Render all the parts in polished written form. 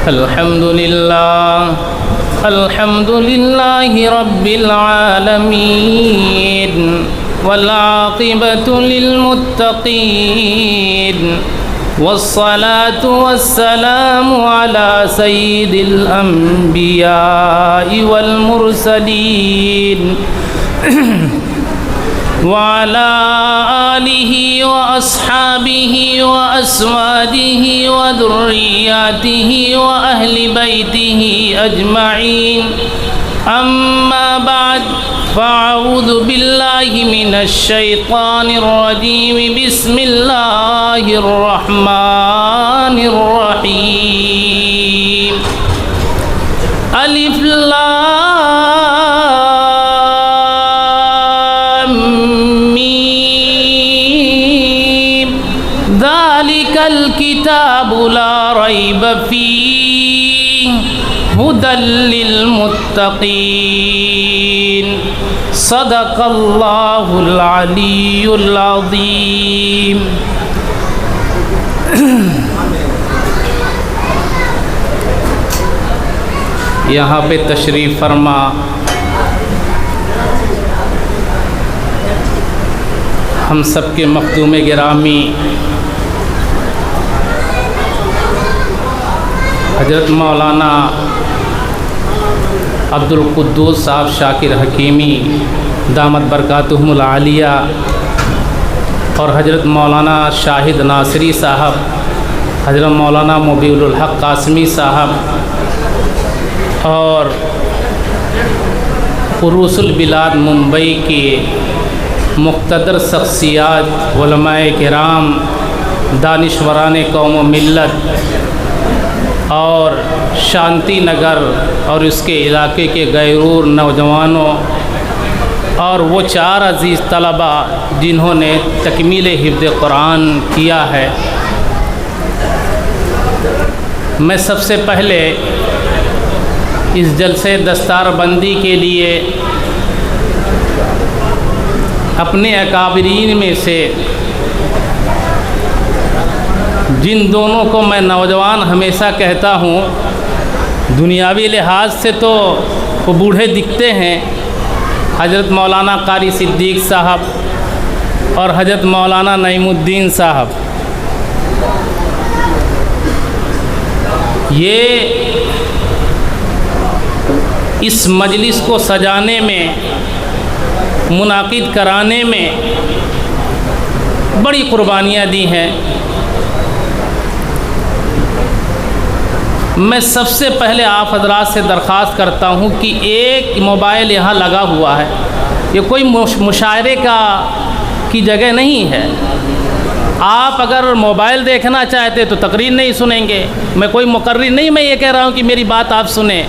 الحمد لله رب العالمين والعاقبة للمتقين والصلاة والسلام على سيد الأنبياء والمرسلين وعلى آلہ وأصحابہ وأزواجہ وذریاتہ وأہل بیتہ اجمعین اما بعد فاعوذ باللہ من الشیطان الرجیم بسم اللہ الرحمن الرحیم الف لام میم ذالک الکتاب لا ریب فیہ ہدی للمتقین صدق اللہ العلی العظیم. یہاں پہ تشریف فرما ہم سب کے مخدوم گرامی حضرت مولانا عبدالقدوس صاحب شاکر حکیمی دامت برکاتہم العالیہ اور حضرت مولانا شاہد ناصری صاحب، حضرت مولانا مبیع الحق قاسمی صاحب اور عروس البلاد ممبئی کی مقتدر شخصیات، علماء کرام، دانشوران قوم و ملت اور شانتی نگر اور اس کے علاقے کے غیرور نوجوانوں اور وہ 4 عزیز طلباء جنہوں نے تکمیل حفظ قرآن کیا ہے، میں سب سے پہلے اس جلسے دستار بندی کے لیے اپنے اکابرین میں سے جن دونوں کو میں نوجوان ہمیشہ کہتا ہوں، دنیاوی لحاظ سے تو وہ بوڑھے دکھتے ہیں، حضرت مولانا قاری صدیق صاحب اور حضرت مولانا نعیم الدین صاحب، یہ اس مجلس کو سجانے میں، منعقد کرانے میں بڑی قربانیاں دی ہیں. میں سب سے پہلے آپ حضرات سے درخواست کرتا ہوں کہ ایک موبائل یہاں لگا ہوا ہے، یہ کوئی مشاعرے کی جگہ نہیں ہے. آپ اگر موبائل دیکھنا چاہتے تو تقریر نہیں سنیں گے، میں کوئی مقرر نہیں، میں یہ کہہ رہا ہوں کہ میری بات آپ سنیں،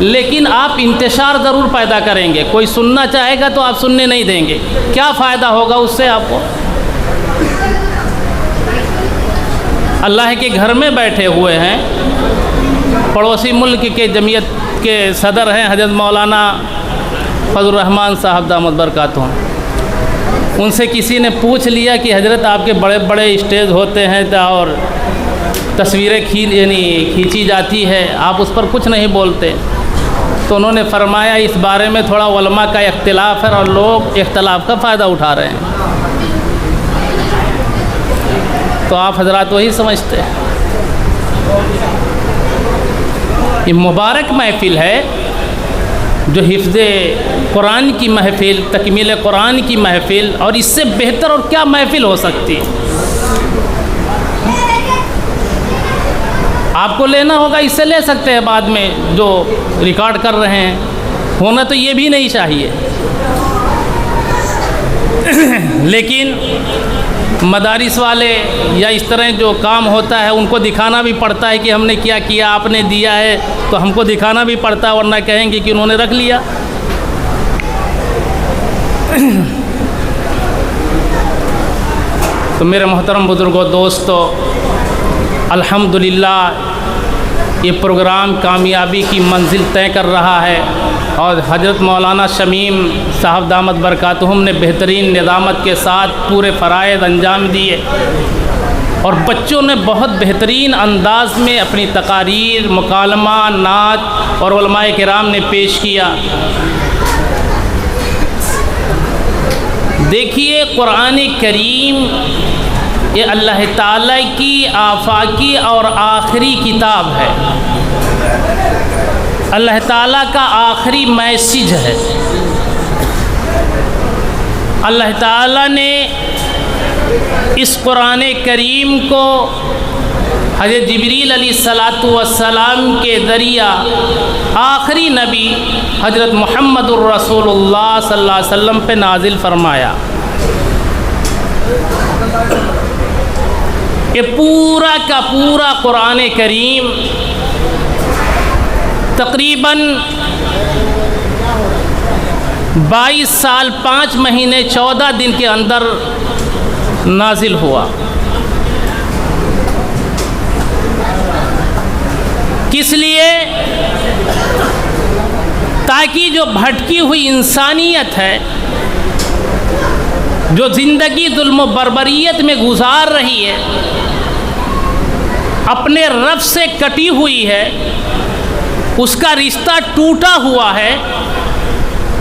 لیکن آپ انتشار ضرور پیدا کریں گے. کوئی سننا چاہے گا تو آپ سننے نہیں دیں گے، کیا فائدہ ہوگا اس سے آپ کو؟ اللہ کے گھر میں بیٹھے ہوئے ہیں، پڑوسی ملک کے جمعیت کے صدر ہیں حضرت مولانا فضل الرحمان صاحب دامت برکاتہم. ان سے کسی نے پوچھ لیا کہ حضرت آپ کے بڑے بڑے اسٹیج ہوتے ہیں اور تصویریں کھینچی جاتی ہے، آپ اس پر کچھ نہیں بولتے. تو انہوں نے فرمایا اس بارے میں تھوڑا علماء کا اختلاف ہے اور لوگ اختلاف کا فائدہ اٹھا رہے ہیں. تو آپ حضرات وہی سمجھتے ہیں. یہ مبارک محفل ہے جو حفظ قرآن کی محفل، تکمیل قرآن کی محفل، اور اس سے بہتر اور کیا محفل ہو سکتی ہے؟ آپ کو لینا ہوگا، اس سے لے سکتے ہیں بعد میں جو ریکارڈ کر رہے ہیں. ہونا تو یہ بھی نہیں چاہیے، لیکن مدارس والے یا اس طرح جو کام ہوتا ہے ان کو دکھانا بھی پڑتا ہے کہ ہم نے کیا کیا، آپ نے دیا ہے تو ہم کو دکھانا بھی پڑتا ہے، ورنہ کہیں گے کہ انہوں نے رکھ لیا. تو میرے محترم بزرگوں، دوستو، الحمدللہ یہ پروگرام کامیابی کی منزل طے کر رہا ہے، اور حضرت مولانا شمیم صاحب دامت برکاتہم نے بہترین نظامت کے ساتھ پورے فرائض انجام دیے. اور بچوں نے بہت بہترین انداز میں اپنی تقاریر، مکالمہ، نعت اور علماء کرام نے پیش کیا۔ دیکھیے قرآن کریم یہ اللہ تعالیٰ کی آفاقی اور آخری کتاب ہے، اللہ تعالیٰ کا آخری میسج ہے۔ اللہ تعالیٰ نے اس قرآن کریم کو حضرت جبریل علیہ السلام کے ذریعہ آخری نبی حضرت محمد الرسول اللہ صلی اللہ علیہ وسلم پہ نازل فرمایا۔ یہ پورا کا پورا قرآن کریم تقریباً 22 سال 5 مہینے 14 دن کے اندر نازل ہوا۔ کس لیے؟ تاکہ جو بھٹکی ہوئی انسانیت ہے، جو زندگی ظلم و بربریت میں گزار رہی ہے، اپنے رب سے کٹی ہوئی ہے، اس کا رشتہ ٹوٹا ہوا ہے،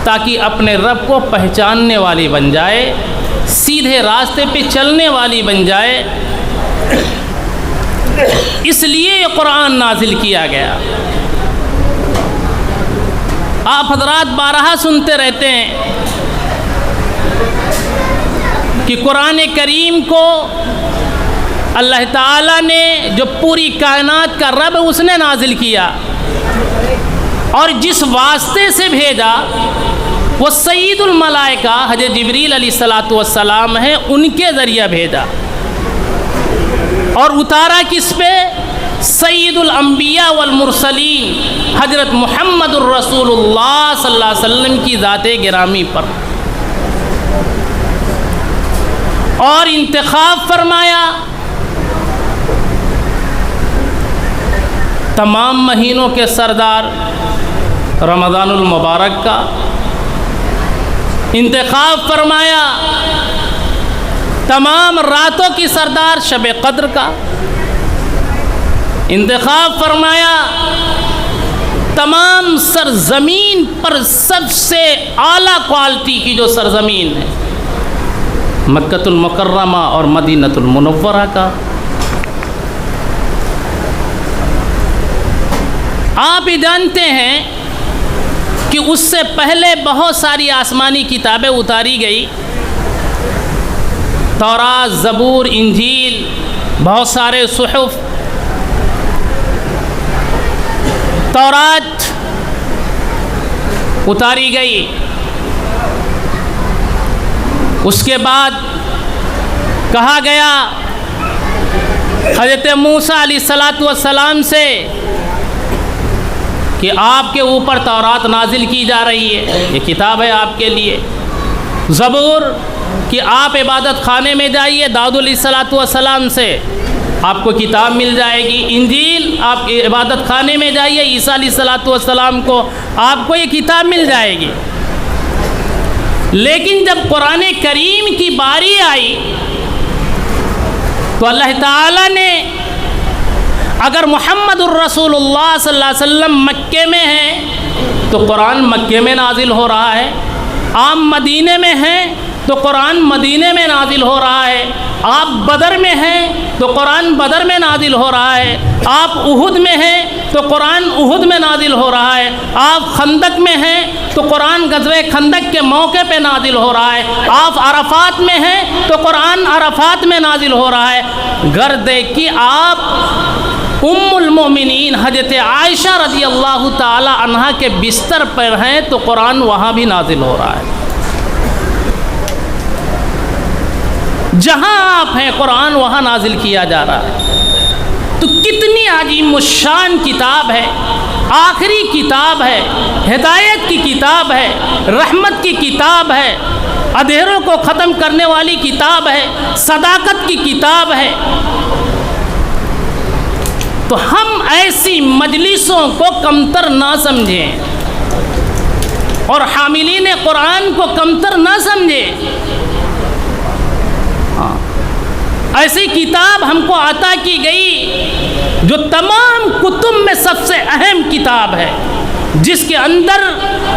تاکہ اپنے رب کو پہچاننے والی بن جائے، سیدھے راستے پہ چلنے والی بن جائے۔ اس لیے یہ قرآن نازل کیا گیا۔ آپ حضرات بارہا سنتے رہتے ہیں کہ قرآن کریم کو اللہ تعالیٰ نے جو پوری کائنات کا رب اس نے نازل کیا، اور جس واسطے سے بھیجا وہ سید الملائکہ حضرت جبریل علیہ السلام ہیں، ان کے ذریعہ بھیجا، اور اتارا کس پہ؟ سید الانبیاء والمرسلین حضرت محمد الرسول اللہ صلی اللہ علیہ وسلم کی ذات گرامی پر، اور انتخاب فرمایا تمام مہینوں کے سردار رمضان المبارک کا، انتخاب فرمایا تمام راتوں کی سردار شب قدر کا، انتخاب فرمایا تمام سرزمین پر سب سے اعلیٰ کوالٹی کی جو سرزمین ہے، مکۃ المکرمہ اور مدینۃ المنورہ کا۔ آپ یہ جانتے ہیں کہ اس سے پہلے بہت ساری آسمانی کتابیں اتاری گئی، تورات، زبور، انجیل، بہت سارے صحف۔ تورات اتاری گئی، اس کے بعد کہا گیا حضرت موسیٰ علیہ السلام سے کہ آپ کے اوپر تورات نازل کی جا رہی ہے، یہ کتاب ہے آپ کے لیے۔ زبور کہ آپ عبادت خانے میں جائیے، داؤد علیہ السلام سے آپ کو کتاب مل جائے گی۔ انجیل آپ عبادت خانے میں جائیے، عیسیٰ علیہ السلام کو آپ کو یہ کتاب مل جائے گی۔ لیکن جب قرآن کریم کی باری آئی تو اللہ تعالیٰ نے، اگر محمد الرسول اللہ صلی اللہ علیہ وسلم مکے میں ہیں تو قرآن مکے میں نازل ہو رہا ہے، آپ مدینے میں ہیں تو قرآن مدینے میں نازل ہو رہا ہے، آپ بدر میں ہیں تو قرآن بدر میں نازل ہو رہا ہے، آپ احد میں ہیں تو قرآن احد میں نازل ہو رہا ہے، آپ خندق میں ہیں تو قرآن غزوہ خندق کے موقع پہ نازل ہو رہا ہے، آپ عرفات میں ہیں تو قرآن عرفات میں نازل ہو رہا ہے۔ گردے کہ آپ ام المومنین حضرت عائشہ رضی اللہ تعالی عنہا کے بستر پر ہیں تو قرآن وہاں بھی نازل ہو رہا ہے۔ جہاں آپ ہیں قرآن وہاں نازل کیا جا رہا ہے۔ تو کتنی عظیم الشان کتاب ہے، آخری کتاب ہے، ہدایت کی کتاب ہے، رحمت کی کتاب ہے، اندھیروں کو ختم کرنے والی کتاب ہے، صداقت کی کتاب ہے۔ تو ہم ایسی مجلسوں کو کمتر نہ سمجھیں اور حاملین قرآن کو کمتر نہ سمجھیں۔ ایسی کتاب ہم کو عطا کی گئی جو تمام کتب میں سب سے اہم کتاب ہے، جس کے اندر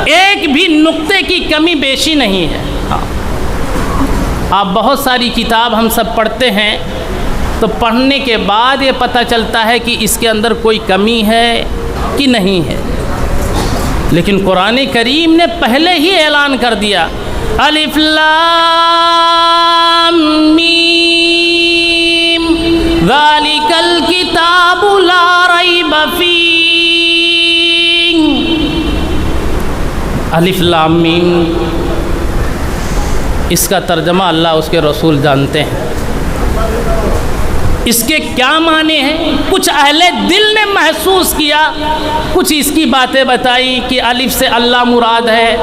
ایک بھی نقطے کی کمی بیشی نہیں ہے۔ آپ بہت ساری کتاب ہم سب پڑھتے ہیں تو پڑھنے کے بعد یہ پتہ چلتا ہے کہ اس کے اندر کوئی کمی ہے کہ نہیں ہے، لیکن قرآن کریم نے پہلے ہی اعلان کر دیا، الف لام میم ذالک الکتاب لا ریب فیہ۔ الف لام میم، اس کا ترجمہ اللہ اس کے رسول جانتے ہیں۔ اس کے کیا معنی ہیں؟ کچھ اہل دل نے محسوس کیا، کچھ اس کی باتیں بتائی کہ الف سے اللہ مراد ہے،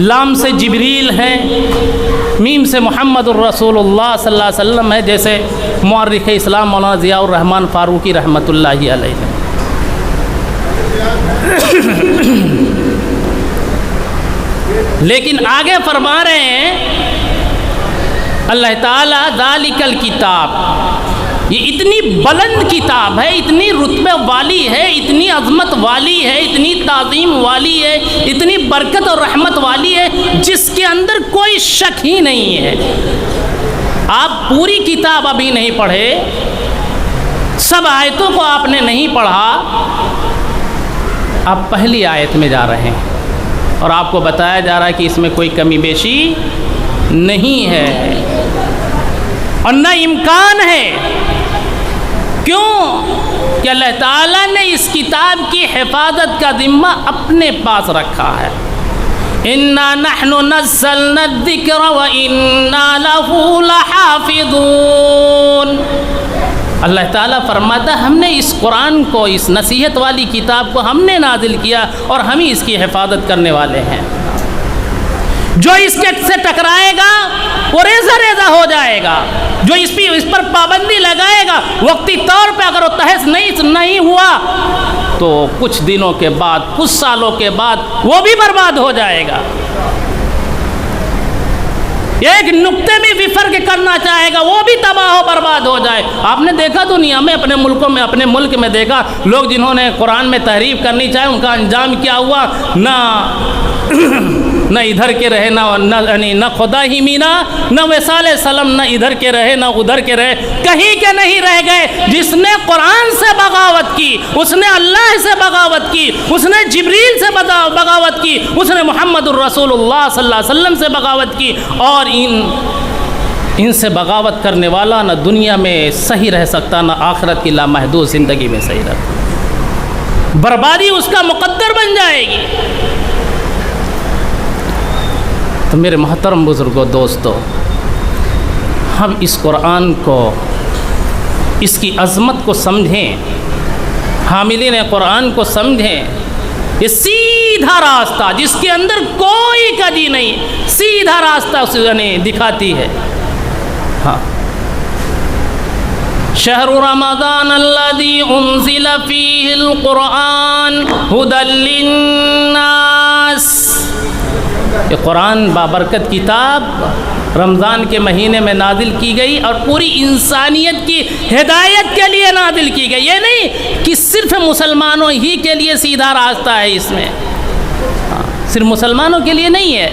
لام سے جبریل ہیں، میم سے محمد الرسول اللہ صلی اللہ علیہ وسلم ہے، جیسے مورخ اسلام مولانا ضیاء الرحمن فاروقی رحمۃ اللہ علیہ۔ لیکن آگے فرما رہے ہیں اللہ تعالیٰ ذالک الکتاب، یہ اتنی بلند کتاب ہے، اتنی رتبے والی ہے، اتنی عظمت والی ہے، اتنی تعظیم والی ہے، اتنی برکت اور رحمت والی ہے، جس کے اندر کوئی شک ہی نہیں ہے۔ آپ پوری کتاب ابھی نہیں پڑھے، سب آیتوں کو آپ نے نہیں پڑھا، آپ پہلی آیت میں جا رہے ہیں اور آپ کو بتایا جا رہا ہے کہ اس میں کوئی کمی بیشی نہیں ہے اور نہ امکان ہے۔ کیوں کہ اللہ تعالیٰ نے اس کتاب کی حفاظت کا ذمہ اپنے پاس رکھا ہے۔ اِنَّا نَحْنُ نَزَّلْنَا الذِّكْرَ وَإِنَّا لَهُ لَحَافِظُونَ۔ اللہ تعالیٰ فرماتا ہے ہم نے اس قرآن کو، اس نصیحت والی کتاب کو ہم نے نازل کیا اور ہم ہی اس کی حفاظت کرنے والے ہیں۔ جو اس کے سے ٹکرائے گا وہ ریزہ ریزہ ہو جائے گا، جو اس پر پابندی لگائے گا وقتی طور پہ اگر وہ تحس نہیں ہوا تو کچھ دنوں کے بعد، کچھ سالوں کے بعد وہ بھی برباد ہو جائے گا۔ ایک نقطے میں بھی فرق کرنا چاہے گا وہ بھی تباہ و برباد ہو جائے۔ آپ نے دیکھا دنیا میں، اپنے ملکوں میں، اپنے ملک میں دیکھا لوگ جنہوں نے قرآن میں تحریف کرنی چاہے ان کا انجام کیا ہوا، نہ ادھر کے رہے، نہ خدا ہی مینا، نہ وصال سلم، نہ ادھر کے رہے نہ ادھر کے رہے، کہیں کے نہیں رہ گئے۔ جس نے قرآن سے بغاوت کی، اس نے اللہ سے بغاوت کی، اس نے جبریل سے بغاوت کی، اس نے محمد الرسول اللہ صلی اللہ علیہ وسلم سے بغاوت کی، اور ان سے بغاوت کرنے والا نہ دنیا میں صحیح رہ سکتا، نہ آخرت کی لامحدود زندگی میں صحیح رہتا، بربادی اس کا مقدر بن جائے گی۔ تو میرے محترم بزرگوں، دوستو، ہم اس قرآن کو، اس کی عظمت کو سمجھیں، حاملین قرآن کو سمجھیں۔ یہ سیدھا راستہ جس کے اندر کوئی کجی نہیں، سیدھا راستہ اسے دکھاتی ہے۔ ہاں، شہر رمضان الذی انزل فیہ القرآن ھدی للناس، یہ قرآن بابرکت کتاب رمضان کے مہینے میں نازل کی گئی اور پوری انسانیت کی ہدایت کے لیے نازل کی گئی۔ یہ نہیں کہ صرف مسلمانوں ہی کے لیے سیدھا راستہ ہے، اس میں صرف مسلمانوں کے لیے نہیں ہے،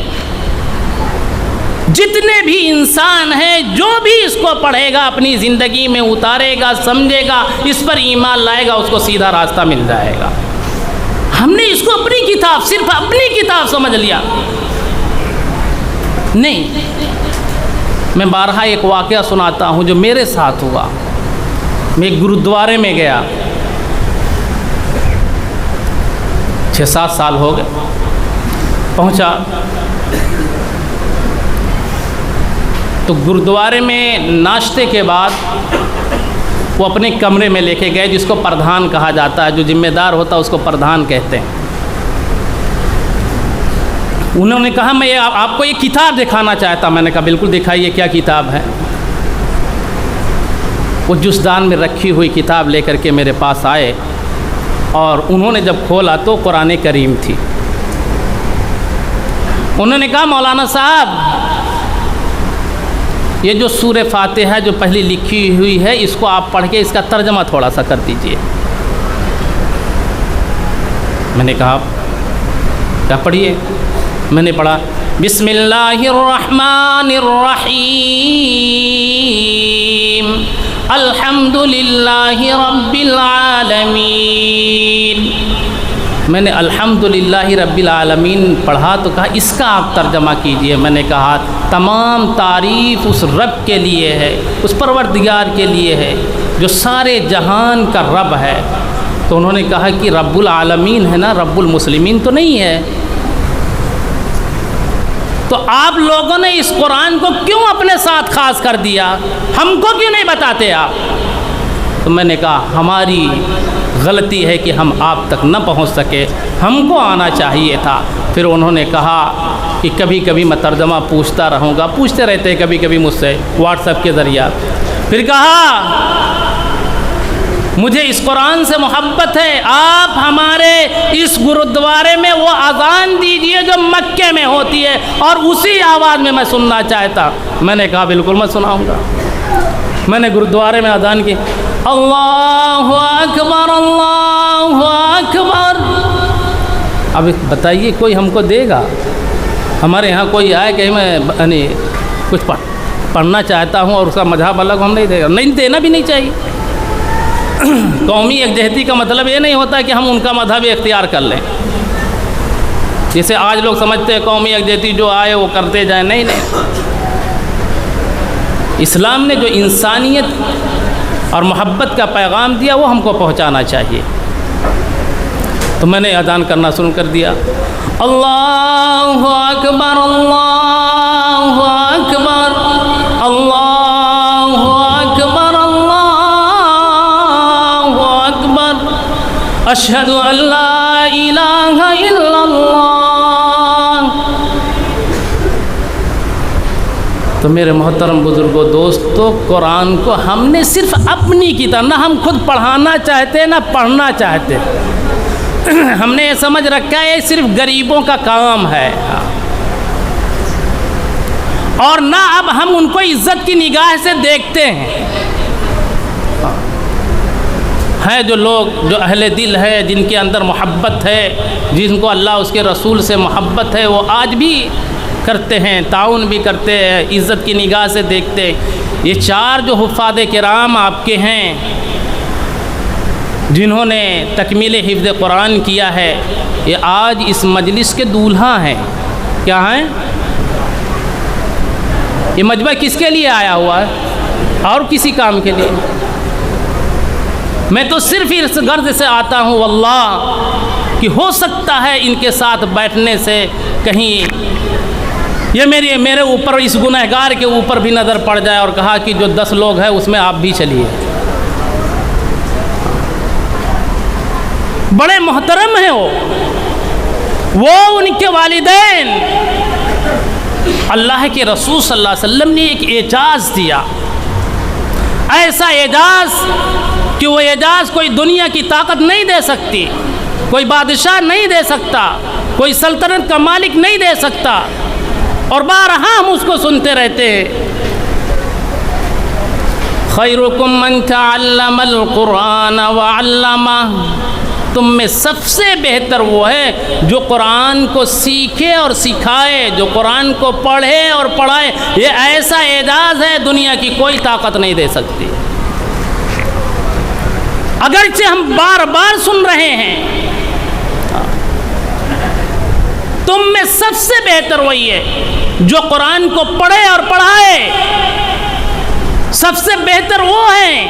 جتنے بھی انسان ہیں جو بھی اس کو پڑھے گا، اپنی زندگی میں اتارے گا، سمجھے گا، اس پر ایمان لائے گا، اس کو سیدھا راستہ مل جائے گا۔ ہم نے اس کو اپنی کتاب، صرف اپنی کتاب سمجھ لیا نہیں۔ میں بارہا ایک واقعہ سناتا ہوں جو میرے ساتھ ہوا۔ میں ایک گرودوارے میں گیا، 6-7 سال ہو گئے، پہنچا تو گرودوارے میں ناشتے کے بعد وہ اپنے کمرے میں لے کے گئے، جس کو پردھان کہا جاتا ہے، جو ذمہ دار ہوتا ہے اس کو پردھان کہتے ہیں۔ انہوں نے کہا میں آپ کو یہ کتاب دکھانا چاہتا۔ میں نے کہا بالکل دکھائیے، کیا کتاب ہے؟ وہ جسدان میں رکھی ہوئی کتاب لے کر کے میرے پاس آئے اور انہوں نے جب کھولا تو قرآن کریم تھی۔ انہوں نے کہا مولانا صاحب یہ جو سورہ فاتحہ جو پہلی لکھی ہوئی ہے اس کو آپ پڑھ کے اس کا ترجمہ تھوڑا سا کر دیجئے۔ میں نے کہا کیا پڑھیے؟ میں نے پڑھا بسم اللہ الرحمن الرحیم الحمد للہ رب العالمین۔ میں نے الحمدللہ رب العالمین پڑھا تو کہا اس کا آپ ترجمہ کیجئے۔ میں نے کہا تمام تعریف اس رب کے لیے ہے، اس پروردگار کے لیے ہے جو سارے جہان کا رب ہے۔ تو انہوں نے کہا کہ رب العالمین ہے نا، رب المسلمین تو نہیں ہے۔ تو آپ لوگوں نے اس قرآن کو کیوں اپنے ساتھ خاص کر دیا؟ ہم کو کیوں نہیں بتاتے آپ؟ تو میں نے کہا ہماری غلطی ہے کہ ہم آپ تک نہ پہنچ سکے، ہم کو آنا چاہیے تھا۔ پھر انہوں نے کہا کہ کبھی کبھی میں ترجمہ پوچھتا رہوں گا، پوچھتے رہتے ہیں کبھی کبھی مجھ سے واٹس ایپ کے ذریعہ۔ پھر کہا مجھے اس قرآن سے محبت ہے، آپ ہمارے اس گرودوارے میں وہ اذان دیجئے جو مکے میں ہوتی ہے اور اسی آواز میں سننا چاہتا۔ میں نے کہا بالکل میں سناؤں گا۔ میں نے گرودوارے میں اذان کی، اللہ اکبر اللہ اکبر۔ اب بتائیے کوئی ہم کو دے گا؟ ہمارے ہاں کوئی آئے کہ میں کچھ پڑھنا چاہتا ہوں اور اس کا مذہب الگ ہم نہیں دے گا، نہیں دینا بھی نہیں چاہیے۔ قومی یکجہتی کا مطلب یہ نہیں ہوتا کہ ہم ان کا مذہب اختیار کر لیں، جیسے آج لوگ سمجھتے ہیں قومی یکجہتی جو آئے وہ کرتے جائیں۔ نہیں نہیں، اسلام نے جو انسانیت اور محبت کا پیغام دیا وہ ہم کو پہنچانا چاہیے۔ تو میں نے اذان کرنا شروع کر دیا، اللہ اکبر اللہ اکبر اللہ اکبر اللہ اکبر اشہد ان لا الہ الا اللہ۔ تو میرے محترم بزرگوں دوستوں، قرآن کو ہم نے صرف اپنی کی طرح، نہ ہم خود پڑھانا چاہتے نہ پڑھنا چاہتے، ہم نے یہ سمجھ رکھا ہے یہ صرف غریبوں کا کام ہے، اور نہ اب ہم ان کو عزت کی نگاہ سے دیکھتے ہیں۔ ہے جو لوگ جو اہل دل ہے، جن کے اندر محبت ہے، جن کو اللہ اس کے رسول سے محبت ہے، وہ آج بھی کرتے ہیں، تعاون بھی کرتے ہیں، عزت کی نگاہ سے دیکھتے ہیں۔ یہ چار جو حفاظ کرام آپ کے ہیں جنہوں نے تکمیل حفظ قرآن کیا ہے، یہ آج اس مجلس کے دولہا ہیں۔ کیا ہیں؟ یہ مجمع کس کے لیے آیا ہوا ہے؟ اور کسی کام کے لیے؟ میں تو صرف اس غرض سے آتا ہوں واللہ کہ ہو سکتا ہے ان کے ساتھ بیٹھنے سے کہیں یہ میرے اوپر، اس گنہگار کے اوپر بھی نظر پڑ جائے اور کہا کہ جو 10 لوگ ہیں اس میں آپ بھی چلیے۔ بڑے محترم ہیں وہ ان کے والدین۔ اللہ کے رسول صلی اللہ علیہ وسلم نے ایک اعجاز دیا، ایسا اعجاز کہ وہ اعجاز کوئی دنیا کی طاقت نہیں دے سکتی، کوئی بادشاہ نہیں دے سکتا، کوئی سلطنت کا مالک نہیں دے سکتا، اور بارہا ہم اس کو سنتے رہتے ہیں۔ خیرکم من تعلم القرآن وعلمہ، تم میں سب سے بہتر وہ ہے جو قرآن کو سیکھے اور سکھائے، جو قرآن کو پڑھے اور پڑھائے۔ یہ ایسا اعزاز ہے دنیا کی کوئی طاقت نہیں دے سکتی۔ اگرچہ ہم بار بار سن رہے ہیں، تم میں سب سے بہتر وہی ہے جو قرآن کو پڑھے اور پڑھائے۔ سب سے بہتر وہ ہیں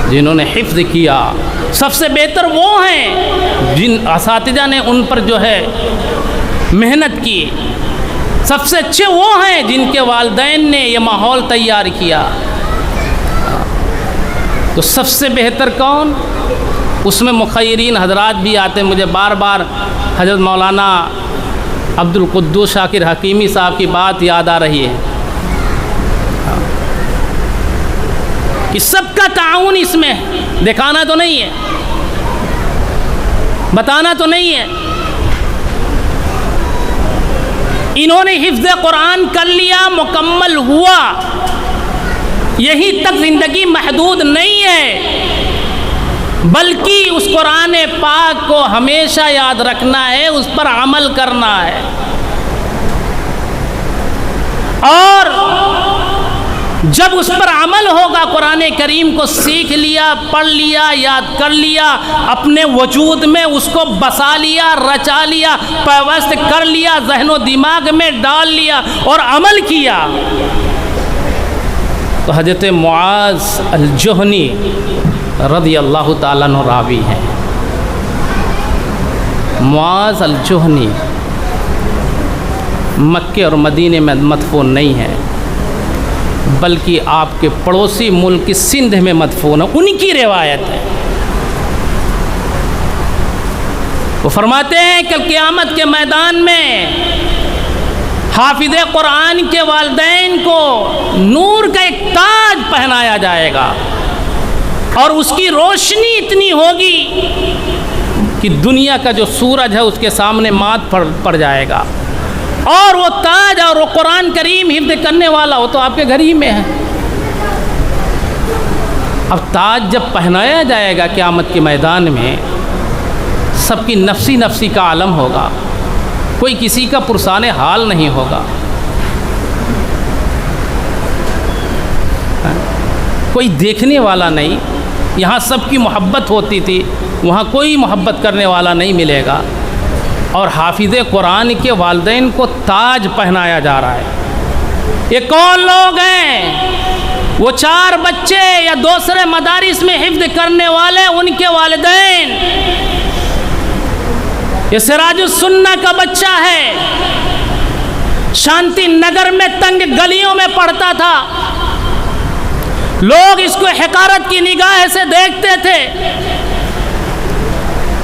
جنہوں نے حفظ کیا، سب سے بہتر وہ ہیں جن اساتذہ نے ان پر جو ہے محنت کی، سب سے اچھے وہ ہیں جن کے والدین نے یہ ماحول تیار کیا۔ تو سب سے بہتر کون؟ اس میں مخیرین حضرات بھی آتے ہیں۔ مجھے بار بار حضرت مولانا عبدالقدوس شاکر حکیمی صاحب کی بات یاد آ رہی ہے کہ سب کا تعاون اس میں، دکھانا تو نہیں ہے، بتانا تو نہیں ہے، انہوں نے حفظ قرآن کر لیا، مکمل ہوا، یہی تک زندگی محدود نہیں ہے، بلکہ اس قرآن پاک کو ہمیشہ یاد رکھنا ہے، اس پر عمل کرنا ہے۔ اور جب اس پر عمل ہوگا، قرآن کریم کو سیکھ لیا، پڑھ لیا، یاد کر لیا، اپنے وجود میں اس کو بسا لیا، رچا لیا، پیوست کر لیا، ذہن و دماغ میں ڈال لیا اور عمل کیا، تو حضرت معاذ الجہنی رضی اللہ تعالیٰ عنہ راوی ہیں۔ معاذ الجہنی مکے اور مدینے میں مدفون نہیں ہے، بلکہ آپ کے پڑوسی ملک سندھ میں مدفون ہے، ان کی روایت ہے۔ وہ فرماتے ہیں کہ قیامت کے میدان میں حافظ قرآن کے والدین کو نور کا ایک تاج پہنایا جائے گا، اور اس کی روشنی اتنی ہوگی کہ دنیا کا جو سورج ہے اس کے سامنے مات پڑ جائے گا، اور وہ تاج اور وہ قرآن کریم حفظ کرنے والا وہ تو آپ کے گھر ہی میں ہے۔ اب تاج جب پہنایا جائے گا قیامت کے میدان میں، سب کی نفسی نفسی کا عالم ہوگا، کوئی کسی کا پرسان حال نہیں ہوگا، کوئی دیکھنے والا نہیں۔ یہاں سب کی محبت ہوتی تھی، وہاں کوئی محبت کرنے والا نہیں ملے گا، اور حافظ قرآن کے والدین کو تاج پہنایا جا رہا ہے۔ یہ کون لوگ ہیں؟ وہ 4 بچے یا دوسرے مدارس میں حفظ کرنے والے، ان کے والدین۔ یہ سراج السنہ کا بچہ ہے، شانتی نگر میں تنگ گلیوں میں پڑھتا تھا، لوگ اس کو حقارت کی نگاہ سے دیکھتے تھے،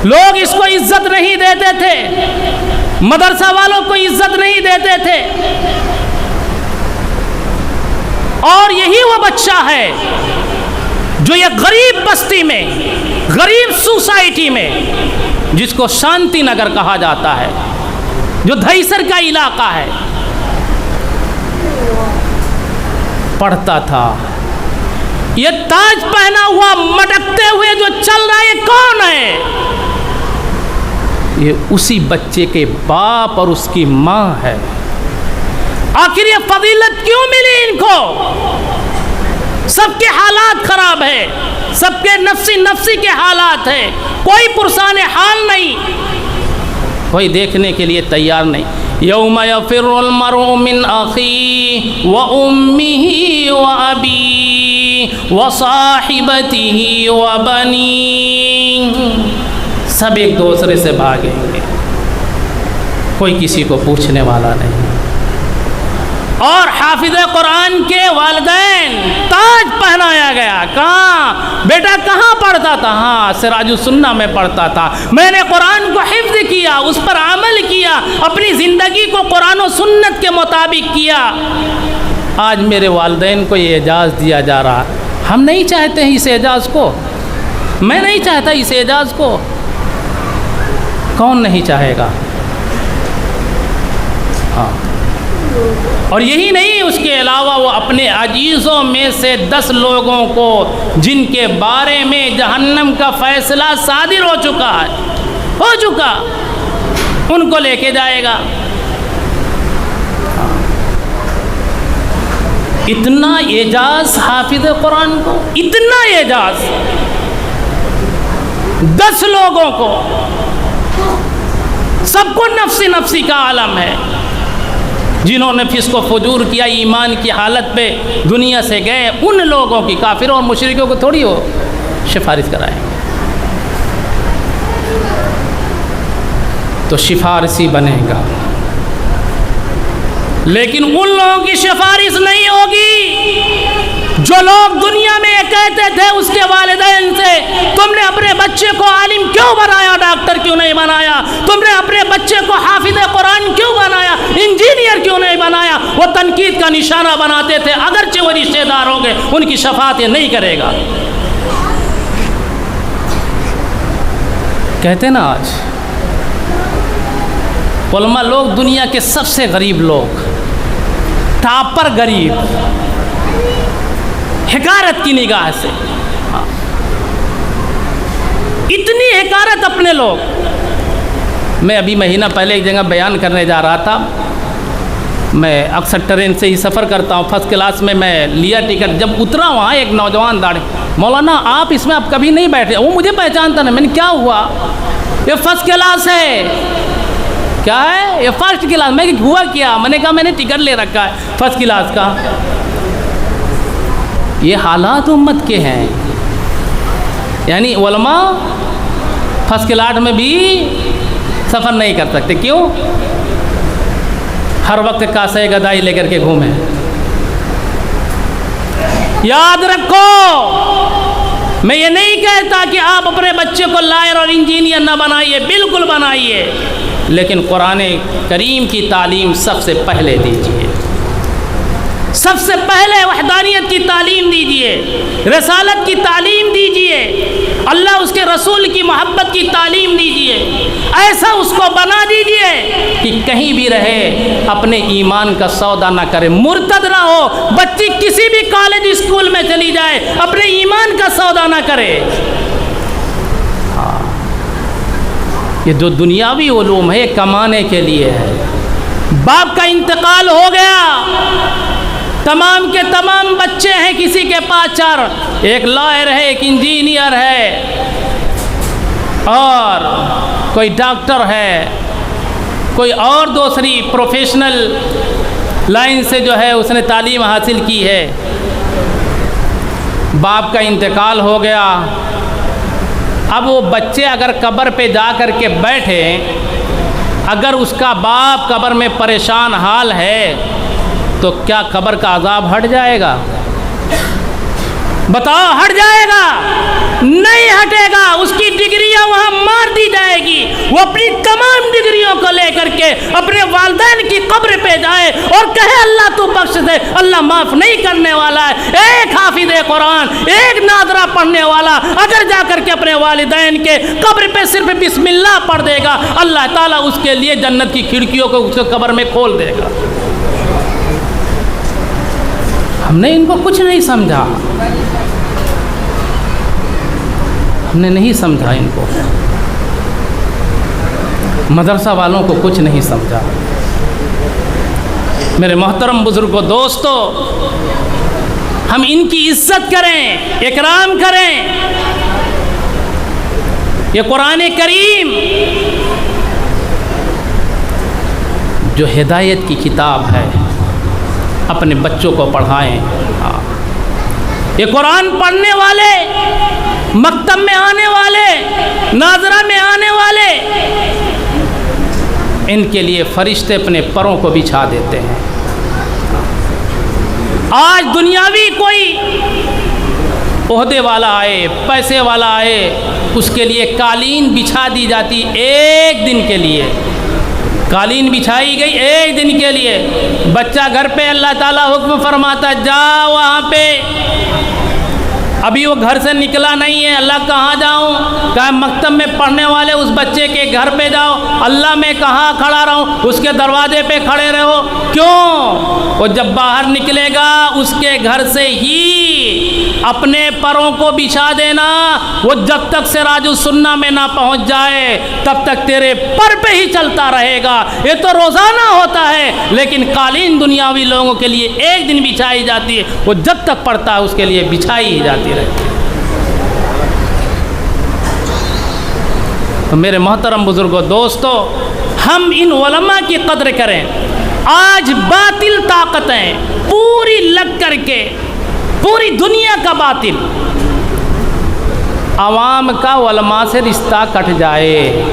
لوگ اس کو عزت نہیں دیتے تھے، مدرسہ والوں کو عزت نہیں دیتے تھے، اور یہی وہ بچہ ہے جو یہ غریب بستی میں، غریب سوسائٹی میں، جس کو شانتی نگر کہا جاتا ہے، جو دھیسر کا علاقہ ہے، پڑھتا تھا۔ یہ تاج پہنا ہوا مٹکتے ہوئے جو چل رہا ہے، یہ کون ہے؟ یہ اسی بچے کے باپ اور اس کی ماں ہے۔ آخر یہ فضیلت کیوں ملی ان کو؟ سب کے حالات خراب ہے، سب کے نفسی کے حالات ہیں، کوئی پرسان حال نہیں، کوئی دیکھنے کے لیے تیار نہیں۔ یوم یفر المرء من اخیہ وامہ وابیہ وصاحبتہ وبنیہ، سب ایک دوسرے سے بھاگیں گے، کوئی کسی کو پوچھنے والا نہیں۔ اور حافظ قرآن کے والدین تاج پہنایا گیا۔ کہاں بیٹا کہاں پڑھتا تھا؟ ہاں سراج السنہ میں پڑھتا تھا، میں نے قرآن کو حفظ کیا، اس پر عمل کیا، اپنی زندگی کو قرآن و سنت کے مطابق کیا، آج میرے والدین کو یہ اعزاز دیا جا رہا۔ ہم نہیں چاہتے ہیں اس اعزاز کو، میں نہیں چاہتا اس اعزاز کو، کون نہیں چاہے گا؟ ہاں، اور یہی نہیں، اس کے علاوہ وہ اپنے عزیزوں میں سے 10 لوگوں کو جن کے بارے میں جہنم کا فیصلہ صادر ہو چکا، ان کو لے کے جائے گا۔ اتنا اعزاز حافظ قرآن کو، اتنا اعزاز 10 لوگوں کو، سب کو نفسی کا عالم ہے۔ جنہوں نے فسق و فجور کیا، ایمان کی حالت پہ دنیا سے گئے، ان لوگوں کی، کافروں اور مشرکوں کو تھوڑی ہو سفارش کرائیں گے، تو سفارشی بنے گا، لیکن ان لوگوں کی سفارش نہیں ہوگی جو لوگ دنیا میں یہ کہتے تھے اس کے والدین سے، تم نے اپنے بچے کو عالم کیوں بنایا، ڈاکٹر کیوں نہیں بنایا، تم نے اپنے بچے کو حافظ قرآن کیوں بنایا، انجینئر کیوں نہیں بنایا؟ وہ تنقید کا نشانہ بناتے تھے، اگرچہ وہ رشتہ دار ہوں گے، ان کی شفاعت نہیں کرے گا۔ کہتے نا آج علماء لوگ دنیا کے سب سے غریب لوگ، ٹاپر غریب، حقارت کی نگاہ سے، اتنی حقارت اپنے لوگ۔ میں ابھی مہینہ پہلے ایک جگہ بیان کرنے جا رہا تھا، میں اکثر ٹرین سے ہی سفر کرتا ہوں، فرسٹ کلاس میں میں لیا ٹکٹ، جب اترا وہاں ایک نوجوان داڑھی، مولانا آپ اس میں آپ کبھی نہیں بیٹھے؟ وہ مجھے پہچانتا نہیں، میں نے کیا ہوا؟ یہ فرسٹ کلاس ہے۔ کیا ہے یہ فرسٹ کلاس؟ میں ہوا کیا؟ میں نے کہا میں نے ٹکٹ لے رکھا ہے فرسٹ کلاس کا۔ یہ حالات امت کے ہیں، یعنی علماء فرسٹ کلاس میں بھی سفر نہیں کر سکتے۔ کیوں؟ ہر وقت کاسے گدائی لے کر کے گھومیں۔ یاد رکھو، میں یہ نہیں کہتا کہ آپ اپنے بچے کو لائر اور انجینئر نہ بنائیے، بالکل بنائیے، لیکن قرآن کریم کی تعلیم سب سے پہلے دیجیے، سب سے پہلے وحدانیت کی تعلیم دیجیے، رسالت کی تعلیم دیجیے، اللہ اس کے رسول کی محبت کی تعلیم دیجیے، ایسا اس کو بنا دیجیے کہ کہیں بھی رہے اپنے ایمان کا سودا نہ کرے، مرتد نہ ہو۔ بچی کسی بھی کالج اسکول میں چلی جائے، اپنے ایمان کا سودا نہ کرے۔ یہ جو دنیاوی علوم ہے کمانے کے لیے ہے۔ باپ کا انتقال ہو گیا، تمام کے تمام بچے ہیں، کسی کے پاس چار، ایک لائر ہے، ایک انجینئر ہے، اور کوئی ڈاکٹر ہے، کوئی اور دوسری پروفیشنل لائن سے جو ہے اس نے تعلیم حاصل کی ہے۔ باپ کا انتقال ہو گیا، اب وہ بچے اگر قبر پہ جا کر کے بیٹھے، اگر اس کا باپ قبر میں پریشان حال ہے تو کیا قبر کا عذاب ہٹ جائے گا؟ بتاؤ، ہٹ جائے گا؟ نہیں ہٹے گا۔ اس کی ڈگریاں وہاں مار دی جائے گی، وہ اپنی تمام ڈگریوں کو لے کر کے اپنے والدین کی قبر پہ جائے اور کہے اللہ تو بخش دے، اللہ معاف نہیں کرنے والا ہے۔ ایک حافظ قرآن، ایک ناظرہ پڑھنے والا اگر جا کر کے اپنے والدین کے قبر پہ صرف بسم اللہ پڑھ دے گا، اللہ تعالیٰ اس کے لیے جنت کی کھڑکیوں کو اس کے قبر میں کھول دے گا۔ ہم نے ان کو کچھ نہیں سمجھا، ہم نے نہیں سمجھا ان کو، مدرسہ والوں کو کچھ نہیں سمجھا۔ میرے محترم بزرگوں، دوستو، ہم ان کی عزت کریں، اکرام کریں۔ یہ قرآن کریم جو ہدایت کی کتاب ہے، اپنے بچوں کو پڑھائیں۔ یہ قرآن پڑھنے والے، مکتب میں آنے والے، ناظرہ میں آنے والے، ان کے لیے فرشتے اپنے پروں کو بچھا دیتے ہیں۔ آج دنیاوی کوئی عہدے والا آئے، پیسے والا آئے، اس کے لیے قالین بچھا دی جاتی ایک دن کے لیے، قالین بچھائی گئی ایک دن کے لیے۔ بچہ گھر پہ اللہ تعالیٰ حکم فرماتا جا وہاں پہ، ابھی وہ گھر سے نکلا نہیں ہے، اللہ کہاں جاؤں؟ کہا مکتب میں پڑھنے والے اس بچے کے گھر پہ جاؤ۔ اللہ میں کہاں کھڑا رہوں؟ اس کے دروازے پہ کھڑے رہو۔ کیوں؟ وہ جب باہر نکلے گا اس کے گھر سے ہی اپنے پروں کو بچھا دینا، وہ جب تک سراج السنہ میں نہ پہنچ جائے تب تک تیرے پر پہ ہی چلتا رہے گا۔ یہ تو روزانہ ہوتا ہے، لیکن قالین دنیاوی لوگوں کے لیے ایک دن بچھائی جاتی ہے، وہ جب تک پڑھتا ہے اس کے لیے بچھائی ہی جاتی رہتی ہے۔ تو میرے محترم بزرگوں، دوستو، ہم ان علماء کی قدر کریں۔ آج باطل طاقتیں پوری لگ کر کے، پوری دنیا کا باطل، عوام کا علماء سے رشتہ کٹ جائے،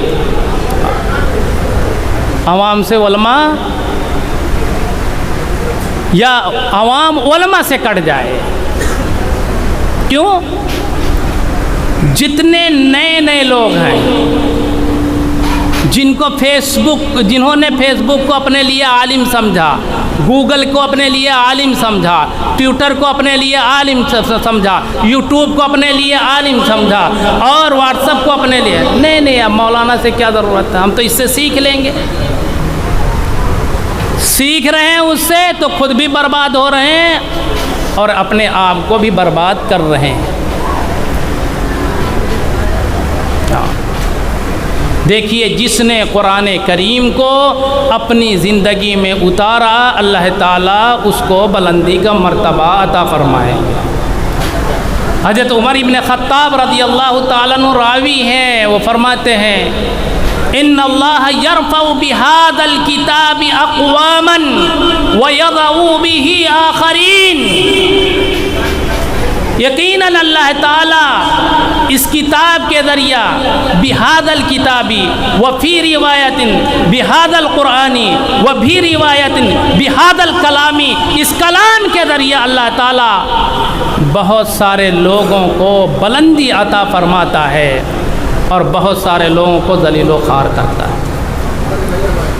عوام سے علماء یا عوام علماء سے کٹ جائے۔ کیوں؟ جتنے نئے نئے لوگ ہیں جنہوں نے فیس بک کو اپنے لیے عالم سمجھا، گوگل کو اپنے لیے عالم سمجھا، ٹویٹر کو اپنے لیے عالم سمجھا، یوٹیوب کو اپنے لیے عالم سمجھا، اور واٹس ایپ کو اپنے لیے، نہیں اب مولانا سے کیا ضرورت ہے، ہم تو اس سے سیکھ لیں گے۔ سیکھ رہے ہیں اس سے تو خود بھی برباد ہو رہے ہیں اور اپنے آپ کو بھی برباد کر رہے ہیں۔ دیکھیے جس نے قرآن کریم کو اپنی زندگی میں اتارا اللہ تعالیٰ اس کو بلندی کا مرتبہ عطا فرمائے۔ حضرت عمر ابن خطاب رضی اللہ تعالیٰ عنہ راوی ہیں، وہ فرماتے ہیں ان اللہ یرفع بہذا الکتاب اقواما ویضع بہ آخرین، یقیناً اللہ تعالیٰ اس کتاب کے ذریعہ بہذا الکتابی وفی روایت بہذا القرآنی وفی روایت بہذا الکلامی، اس کلام کے ذریعہ اللہ تعالیٰ بہت سارے لوگوں کو بلندی عطا فرماتا ہے اور بہت سارے لوگوں کو ذلیل و خوار کرتا ہے۔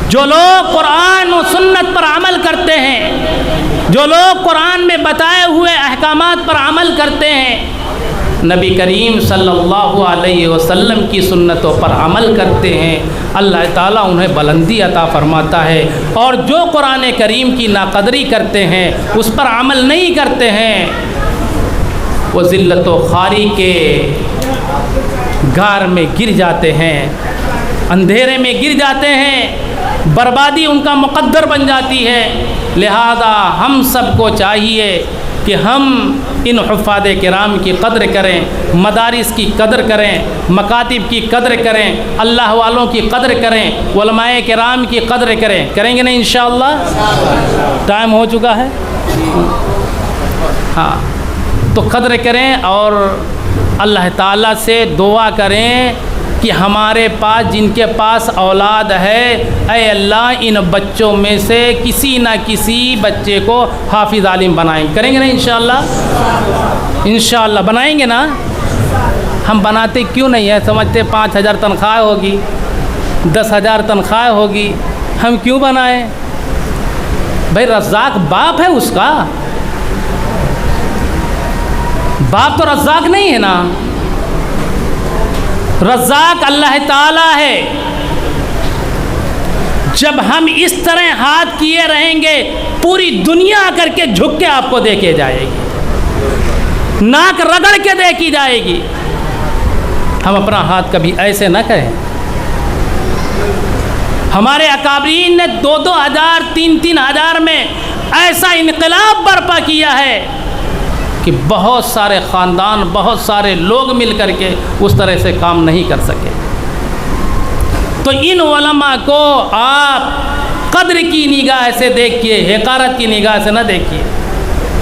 جو لوگ قرآن و سنت پر عمل کرتے ہیں، جو لوگ قرآن میں بتائے ہوئے احکامات پر عمل کرتے ہیں، نبی کریم صلی اللہ علیہ وسلم کی سنتوں پر عمل کرتے ہیں، اللہ تعالیٰ انہیں بلندی عطا فرماتا ہے۔ اور جو قرآن کریم کی ناقدری کرتے ہیں، اس پر عمل نہیں کرتے ہیں، وہ ذلت و خواری کے غار میں گر جاتے ہیں، اندھیرے میں گر جاتے ہیں، بربادی ان کا مقدر بن جاتی ہے۔ لہذا ہم سب کو چاہیے کہ ہم ان حفاظ کرام کی قدر کریں، مدارس کی قدر کریں، مکاتب کی قدر کریں، اللہ والوں کی قدر کریں، علماء کرام کی قدر کریں۔ کریں گے نا انشاءاللہ؟ ٹائم ہو چکا ہے، ہاں، تو قدر کریں اور اللہ تعالیٰ سے دعا کریں کہ ہمارے پاس جن کے پاس اولاد ہے، اے اللہ ان بچوں میں سے کسی نہ کسی بچے کو حافظ عالم بنائیں۔ کریں گے نا انشاءاللہ؟ انشاءاللہ بنائیں گے نا؟ ہم بناتے کیوں نہیں ہیں؟ سمجھتے 5,000 تنخواہ ہوگی، 10,000 تنخواہ ہوگی، ہم کیوں بنائیں؟ بھائی رزاق باپ ہے اس کا، باپ تو رزاق نہیں ہے نا، رزاق اللہ تعالیٰ ہے۔ جب ہم اس طرح ہاتھ کیے رہیں گے، پوری دنیا کر کے جھک کے آپ کو دیکھے جائے گی، ناک رگڑ کے دیکھی جائے گی۔ ہم اپنا ہاتھ کبھی ایسے نہ کریں۔ ہمارے اکابرین نے 2,000 3,000 میں ایسا انقلاب برپا کیا ہے کہ بہت سارے خاندان، بہت سارے لوگ مل کر کے اس طرح سے کام نہیں کر سکے۔ تو ان علماء کو آپ قدر کی نگاہ سے دیکھیے، حقارت کی نگاہ سے نہ دیکھیے۔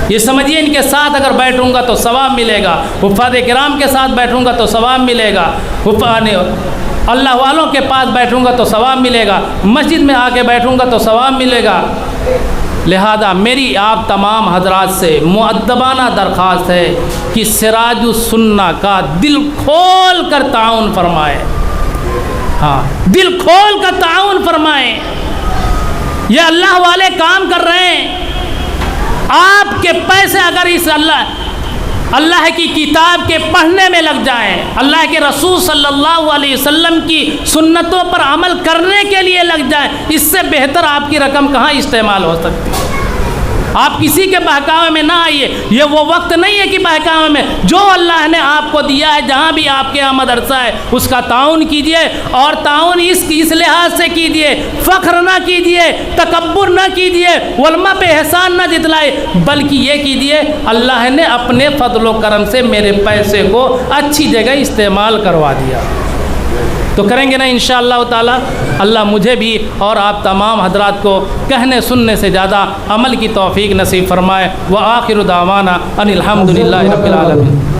یہ سمجھیے ان کے ساتھ اگر بیٹھوں گا تو ثواب ملے گا، حفاظ کرام کے ساتھ بیٹھوں گا تو ثواب ملے گا، اللہ والوں کے پاس بیٹھوں گا تو ثواب ملے گا، مسجد میں آ کے بیٹھوں گا تو ثواب ملے گا۔ لہذا میری آپ تمام حضرات سے مؤدبانہ درخواست ہے کہ سراج السنہ کا دل کھول کر تعاون فرمائے، ہاں دل کھول کر تعاون فرمائیں۔ یہ اللہ والے کام کر رہے ہیں، آپ کے پیسے اگر اس اللہ کی کتاب کے پڑھنے میں لگ جائیں، اللہ کے رسول صلی اللہ علیہ وسلم کی سنتوں پر عمل کرنے کے لیے لگ جائیں، اس سے بہتر آپ کی رقم کہاں استعمال ہو سکتی ہے؟ آپ کسی کے بہکاوے میں نہ آئیے، یہ وہ وقت نہیں ہے کہ بہکاوے میں، جو اللہ نے آپ کو دیا ہے، جہاں بھی آپ کے یہاں مدرسہ ہے اس کا تعاون کیجئے، اور تعاون اس لحاظ سے کیجئے، فخر نہ کیجئے، تکبر نہ کیجئے، علماء پہ احسان نہ جتلائے، بلکہ یہ کیجئے اللہ نے اپنے فضل و کرم سے میرے پیسے کو اچھی جگہ استعمال کروا دیا۔ تو کریں گے نا انشاءاللہ تعالی؟ اللہ مجھے بھی اور آپ تمام حضرات کو کہنے سننے سے زیادہ عمل کی توفیق نصیب فرمائے۔ وآخر دعوانا ان الحمدللہ رب العالمین۔